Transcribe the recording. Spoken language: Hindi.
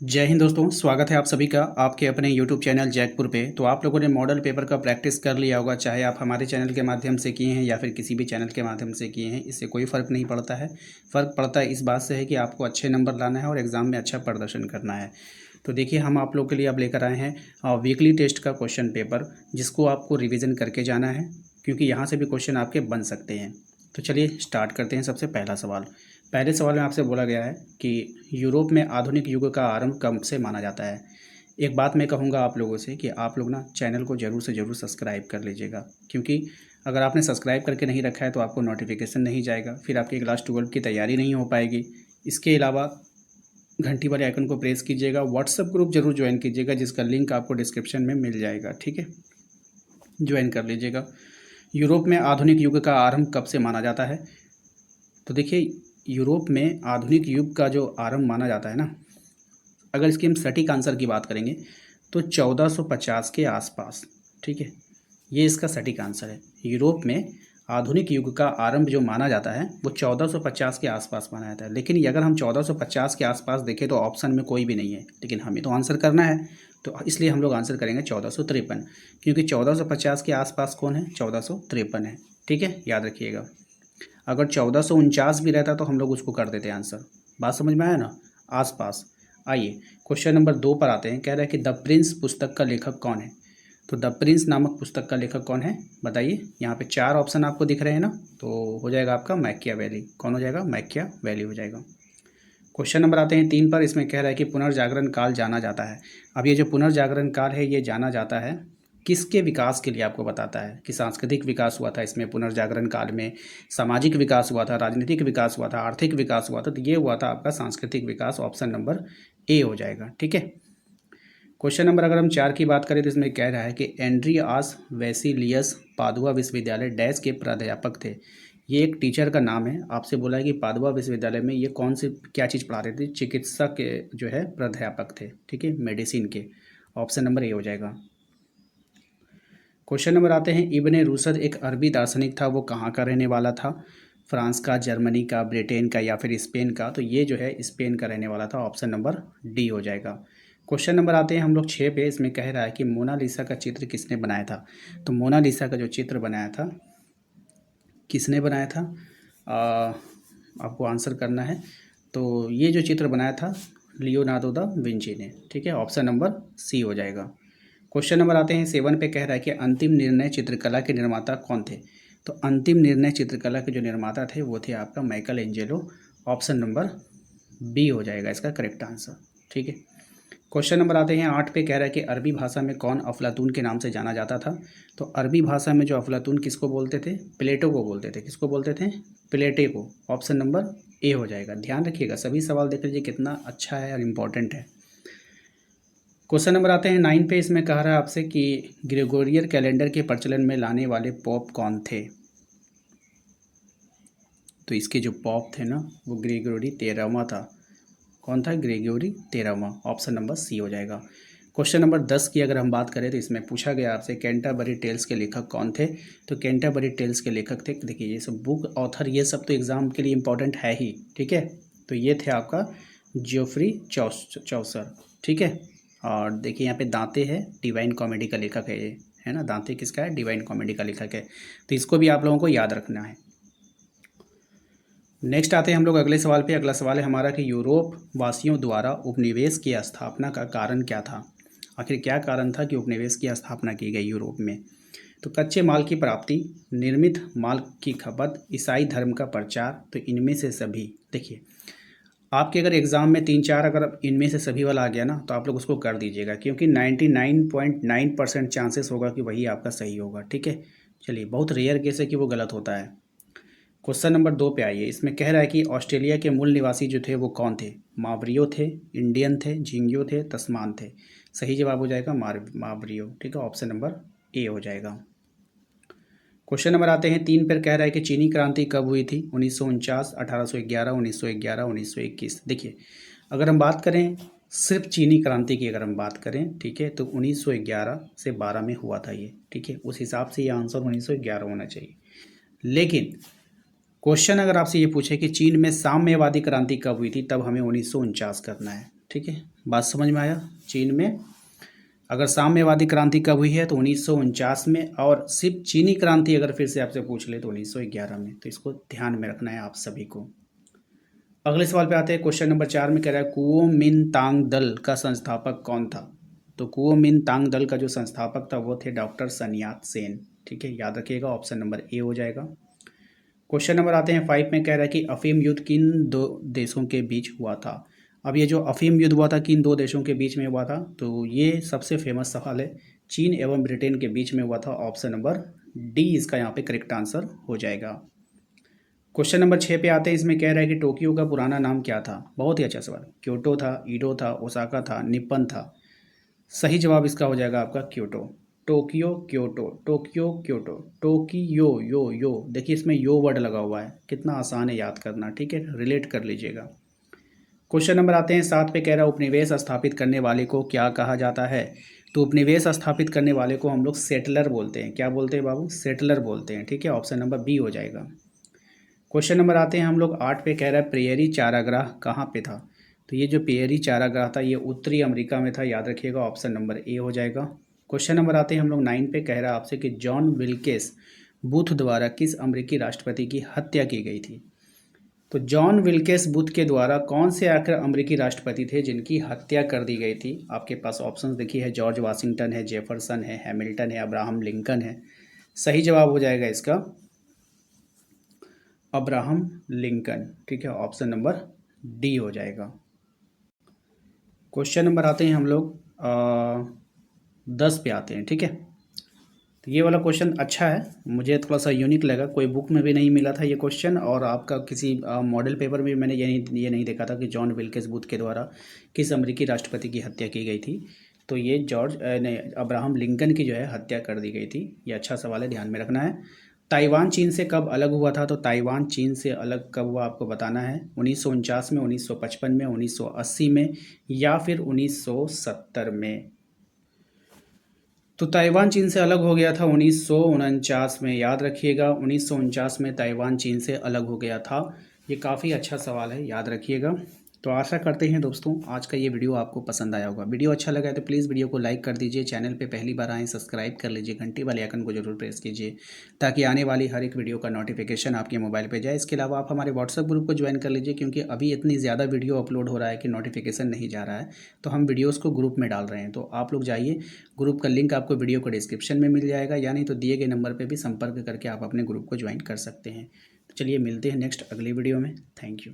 जय हिंद दोस्तों, स्वागत है आप सभी का आपके अपने यूट्यूब चैनल जैकपुर पे। तो आप लोगों ने मॉडल पेपर का प्रैक्टिस कर लिया होगा, चाहे आप हमारे चैनल के माध्यम से किए हैं या फिर किसी भी चैनल के माध्यम से किए हैं। इससे कोई फ़र्क नहीं पड़ता है। फ़र्क पड़ता है इस बात से है कि आपको अच्छे नंबर लाना है और एग्ज़ाम में अच्छा प्रदर्शन करना है। तो देखिए, हम आप लोग के लिए अब लेकर आए हैं वीकली टेस्ट का क्वेश्चन पेपर, जिसको आपको रिविज़न करके जाना है, क्योंकि यहाँ से भी क्वेश्चन आपके बन सकते हैं। तो चलिए स्टार्ट करते हैं। सबसे पहला सवाल, पहले सवाल में आपसे बोला गया है कि यूरोप में आधुनिक युग का आरंभ कब से माना जाता है। एक बात मैं कहूँगा आप लोगों से कि आप लोग ना चैनल को ज़रूर से ज़रूर सब्सक्राइब कर लीजिएगा, क्योंकि अगर आपने सब्सक्राइब करके नहीं रखा है तो आपको नोटिफिकेशन नहीं जाएगा, फिर आपकी क्लास 12 की तैयारी नहीं हो पाएगी। इसके अलावा घंटी वाले आइकन को प्रेस कीजिएगा, व्हाट्सएप ग्रुप जरूर ज्वाइन कीजिएगा, जिसका लिंक आपको डिस्क्रिप्शन में मिल जाएगा। ठीक है, ज्वाइन कर लीजिएगा। यूरोप में आधुनिक युग का आरंभ कब से माना जाता है? तो देखिए, यूरोप में आधुनिक युग का जो आरंभ माना जाता है ना, अगर इसकी हम सटीक आंसर की बात करेंगे तो 1450 के आसपास। ठीक है, ये इसका सटीक आंसर है। यूरोप में आधुनिक युग का आरंभ जो माना जाता है वो 1450 के आसपास माना जाता है। लेकिन अगर हम 1450 के आसपास देखें तो ऑप्शन में कोई भी नहीं है, लेकिन हमें तो आंसर करना है, तो इसलिए हम लोग आंसर करेंगे 1453, क्योंकि 1450 के आसपास कौन है? 1453 है। ठीक है, याद रखिएगा। अगर 1449 भी रहता तो हम लोग उसको कर देते आंसर। बात समझ में आया ना? आसपास। आइए क्वेश्चन नंबर 2 पर आते हैं। कह रहा है कि द प्रिंस पुस्तक का लेखक कौन है? तो द प्रिंस नामक पुस्तक का लेखक कौन है, बताइए। यहाँ पे 4 ऑप्शन आपको दिख रहे हैं ना, तो हो जाएगा आपका मैकियावेली। कौन हो जाएगा? मैकियावेली हो जाएगा। क्वेश्चन नंबर आते हैं 3 पर। इसमें कह रहा है कि पुनर्जागरण काल जाना जाता है। अब ये जो पुनर्जागरण काल है ये जाना जाता है किसके विकास के लिए? आपको बताता है कि सांस्कृतिक विकास हुआ था इसमें पुनर्जागरण काल में, सामाजिक विकास हुआ था, राजनीतिक विकास हुआ था, आर्थिक विकास हुआ था। तो ये हुआ था आपका सांस्कृतिक विकास। ऑप्शन नंबर ए हो जाएगा। ठीक है। क्वेश्चन नंबर अगर हम 4 की बात करें तो इसमें कह रहा है कि एंड्रियास वैसिलियस पादुआ विश्वविद्यालय डैश के प्राध्यापक थे। ये एक टीचर का नाम है। आपसे बोला है कि पादुआ विश्वविद्यालय में ये कौन सी क्या चीज़ पढ़ा रहे थे? चिकित्सा के जो है प्राध्यापक थे। ठीक है, मेडिसिन के। ऑप्शन नंबर ए हो जाएगा। क्वेश्चन नंबर आते हैं, इब्ने रूसद एक अरबी दार्शनिक था, वो कहाँ का रहने वाला था? फ्रांस का, जर्मनी का, ब्रिटेन का या फिर स्पेन का? तो ये जो है स्पेन का रहने वाला था। ऑप्शन नंबर डी हो जाएगा। क्वेश्चन नंबर आते हैं हम लोग 6 पे। इसमें कह रहा है कि मोनालिसा का चित्र किसने बनाया था? तो मोनालिसा का जो चित्र बनाया था, किसने बनाया था? आपको आंसर करना है। तो ये जो चित्र बनाया था लियोनार्डो दा विंची ने। ठीक है, ऑप्शन नंबर सी हो जाएगा। क्वेश्चन नंबर आते हैं 7 पे। कह रहा है कि अंतिम निर्णय चित्रकला के निर्माता कौन थे? तो अंतिम निर्णय चित्रकला के जो निर्माता थे वो थे आपका Michelangelo. Option number B हो जाएगा इसका करेक्ट आंसर। ठीक है। क्वेश्चन नंबर आते हैं 8 पे। कह रहा है कि अरबी भाषा में कौन अफलातून के नाम से जाना जाता था? तो अरबी भाषा में जो अफलातून किसको बोलते थे? प्लेटो को बोलते थे। किसको बोलते थे? प्लेटे को। ऑप्शन नंबर ए हो जाएगा। ध्यान रखिएगा, सभी सवाल देख लीजिए कितना अच्छा है और इम्पोर्टेंट है। क्वेश्चन नंबर आते हैं 9 पे। इसमें कह रहा है आपसे कि ग्रेगोरियन कैलेंडर के प्रचलन में लाने वाले पॉप कौन थे? तो इसके जो पॉप थे ना वो ग्रेगोरी 13वां था। कौन था? ग्रेगोरी 13वां। ऑप्शन नंबर सी हो जाएगा। क्वेश्चन नंबर 10 की अगर हम बात करें तो इसमें पूछा गया आपसे कैंटरबरी टेल्स के लेखक कौन थे? तो कैंटरबरी टेल्स के लेखक थे, देखिए ये सब बुक ऑथर ये सब तो एग्जाम के लिए इंपॉर्टेंट है ही। ठीक है, तो ये थे आपका जोफ्री चौसर। ठीक है, और देखिए यहाँ पे दांते है, डिवाइन कॉमेडी का लेखक है ये, है ना? दांते किसका है? डिवाइन कॉमेडी का लेखक है। तो इसको भी आप लोगों को याद रखना है। नेक्स्ट आते हैं हम लोग अगले सवाल पे। अगला सवाल है हमारा कि यूरोप वासियों द्वारा उपनिवेश की स्थापना का कारण क्या था? आखिर क्या कारण था कि उपनिवेश की स्थापना की गई यूरोप में? तो कच्चे माल की प्राप्ति, निर्मित माल की खपत, ईसाई धर्म का प्रचार। तो इनमें से सभी। देखिए, आपके अगर एग्ज़ाम में 3-4 अगर इनमें से सभी वाला आ गया ना तो आप लोग उसको कर दीजिएगा, क्योंकि 99.9% चांसेस होगा कि वही आपका सही होगा। ठीक है, चलिए, बहुत रेयर केस है कि वो गलत होता है। क्वेश्चन नंबर 2 पे आइए। इसमें कह रहा है कि ऑस्ट्रेलिया के मूल निवासी जो थे वो कौन थे? मावरियो थे, इंडियन थे, झिंगियो थे, तस्मान थे? सही जवाब हो जाएगा मावरियो। ठीक है, ऑप्शन नंबर ए हो जाएगा। क्वेश्चन नंबर आते हैं 3 पर। कह रहा है कि चीनी क्रांति कब हुई थी? 1949, 1811, 1911, 1921? देखिए, अगर हम बात करें सिर्फ चीनी क्रांति की अगर हम बात करें, ठीक है, तो 1911 से 12 में हुआ था ये। ठीक है, उस हिसाब से ये आंसर 1911 होना चाहिए। लेकिन क्वेश्चन अगर आपसे ये पूछे कि चीन में साम्यवादी क्रांति कब हुई थी, तब हमें 1949 करना है। ठीक है, बात समझ में आया। चीन में अगर साम्यवादी क्रांति कब हुई है तो 1949 में, और सिर्फ चीनी क्रांति अगर फिर से आपसे पूछ ले तो 1911 में। तो इसको ध्यान में रखना है आप सभी को। अगले सवाल पे आते हैं। क्वेश्चन नंबर 4 में कह रहा है कुओमिंतांग दल का संस्थापक कौन था। तो कुओमिंतांग दल का जो संस्थापक था वो थे डॉक्टर सन यात सेन। ठीक है, याद रखिएगा, ऑप्शन नंबर ए हो जाएगा। क्वेश्चन नंबर आते हैं 5 में, कह रहा है कि अफीम युद्ध किन दो देशों के बीच हुआ था। अब ये जो अफीम युद्ध हुआ था किन दो देशों के बीच में हुआ था, तो ये सबसे फेमस सवाल है, चीन एवं ब्रिटेन के बीच में हुआ था। ऑप्शन नंबर डी इसका यहाँ पे करेक्ट आंसर हो जाएगा। क्वेश्चन नंबर 6 पे आते हैं। इसमें कह रहा है कि टोक्यो का पुराना नाम क्या था। बहुत ही अच्छा सवाल। क्योटो था, ईडो था, ओसाका था, निप्पन था। सही जवाब इसका हो जाएगा आपका Kyoto. Tokyo Kyoto, Tokyo Kyoto, Tokyo yo yo. देखिए इसमें यो वर्ड लगा हुआ है, कितना आसान है याद करना। ठीक है, रिलेट कर लीजिएगा। क्वेश्चन नंबर आते हैं 7 पे, कह रहा है उपनिवेश स्थापित करने वाले को क्या कहा जाता है। तो उपनिवेश स्थापित करने वाले को हम लोग सेटलर बोलते हैं। क्या बोलते हैं बाबू, सेटलर बोलते हैं। ठीक है, ऑप्शन नंबर बी हो जाएगा। क्वेश्चन नंबर आते हैं हम लोग 8 पे, कह रहा है प्रियरी चारागाह कहाँ पे था। तो ये जो प्रियरी चारागाह था ये उत्तरी अमेरिका में था। याद रखिएगा, ऑप्शन नंबर ए हो जाएगा। क्वेश्चन नंबर आते हैं हम लोग 9 पे, कह रहा है आपसे कि जॉन विल्केस बूथ द्वारा किस अमेरिकी राष्ट्रपति की हत्या की गई थी। तो जॉन विल्केस बूथ के द्वारा कौन से आखिर अमेरिकी राष्ट्रपति थे जिनकी हत्या कर दी गई थी। आपके पास ऑप्शन देखिए है, जॉर्ज वाशिंगटन है, जेफरसन है, हैमिल्टन है, अब्राहम लिंकन है। सही जवाब हो जाएगा इसका अब्राहम लिंकन। ठीक है, ऑप्शन नंबर डी हो जाएगा। क्वेश्चन नंबर आते हैं हम लोग 10 पे आते हैं। ठीक है, तो ये वाला क्वेश्चन अच्छा है, मुझे थोड़ा सा यूनिक लगा। कोई बुक में भी नहीं मिला था ये क्वेश्चन, और आपका किसी मॉडल पेपर में मैंने ये नहीं देखा था कि जॉन विल्केस बूथ के द्वारा किस अमेरिकी राष्ट्रपति की हत्या की गई थी। तो ये नहीं, अब्राहम लिंकन की जो है हत्या कर दी गई थी। ये अच्छा सवाल है, ध्यान में रखना है। ताइवान चीन से कब अलग हुआ था। तो ताइवान चीन से अलग कब हुआ आपको बताना है। 1949 में, 1955 में, 1980 में, या फिर 1970 में। तो ताइवान चीन से अलग हो गया था 1949 में। याद रखिएगा, 1949 में ताइवान चीन से अलग हो गया था। ये काफ़ी अच्छा सवाल है, याद रखिएगा। तो आशा करते हैं दोस्तों आज का ये वीडियो आपको पसंद आया होगा। वीडियो अच्छा लगा है तो प्लीज़ वीडियो को लाइक कर दीजिए। चैनल पे पहली बार आएँ सब्सक्राइब कर लीजिए, घंटी वाले आइकन को जरूर प्रेस कीजिए ताकि आने वाली हर एक वीडियो का नोटिफिकेशन आपके मोबाइल पे जाए। इसके अलावा आप हमारे व्हाट्सएप ग्रुप को ज्वाइन कर लीजिए, क्योंकि अभी इतनी ज़्यादा वीडियो अपलोड हो रहा है कि नोटिफिकेशन नहीं जा रहा है। तो हम वीडियोज़ को ग्रुप में डाल रहे हैं, तो आप लोग जाइए। ग्रुप का लिंक आपको वीडियो को डिस्क्रिप्शन में मिल जाएगा, या नहीं तो दिए गए नंबर पर भी संपर्क करके आप अपने ग्रुप को ज्वाइन कर सकते हैं। तो चलिए मिलते हैं नेक्स्ट अगली वीडियो में। Thank you.